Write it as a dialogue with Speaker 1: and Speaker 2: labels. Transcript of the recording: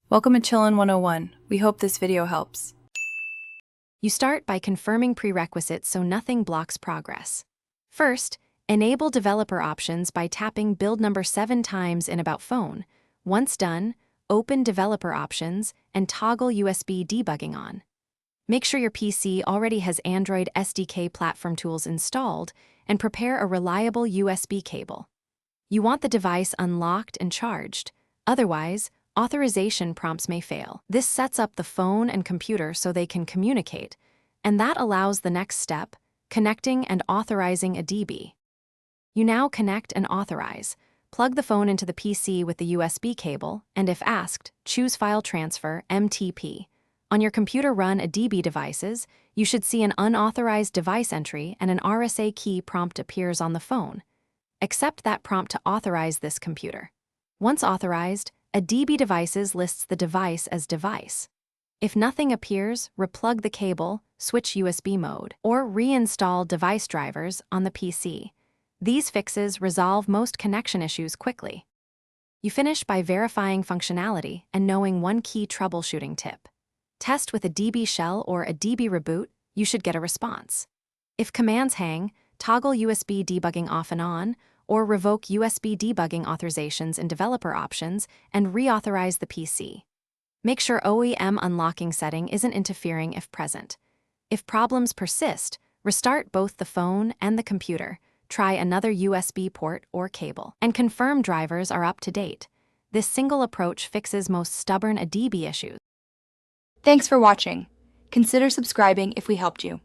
Speaker 1: Welcome to Chillin' 101. We hope this video helps.
Speaker 2: You start by confirming prerequisites so nothing blocks progress. First, enable developer options by tapping build number 7 times in About Phone. Once done, open developer options and toggle USB debugging on. Make sure your PC already has Android SDK platform tools installed and prepare a reliable USB cable. You want the device unlocked and charged. Otherwise, authorization prompts may fail. This sets up the phone and computer so they can communicate, and that allows the next step, connecting and authorizing Adb. You now connect and authorize. Plug the phone into the PC with the USB cable, and if asked, choose File Transfer, MTP. On your computer run Adb devices, you should see an unauthorized device entry and an RSA key prompt appears on the phone. Accept that prompt to authorize this computer. Once authorized, Adb Devices lists the device as device. If nothing appears, replug the cable, switch USB mode, or reinstall device drivers on the PC. These fixes resolve most connection issues quickly. You finish by verifying functionality and knowing one key troubleshooting tip. Test with Adb Shell or Adb Reboot, you should get a response. If commands hang, toggle USB debugging off and on, or revoke USB debugging authorizations in developer options and reauthorize the PC. Make sure OEM unlocking setting isn't interfering if present. If problems persist, restart both the phone and the computer, try another USB port or cable, and confirm drivers are up to date. This single approach fixes most stubborn Adb issues.
Speaker 3: Thanks for watching. Consider subscribing if we helped you.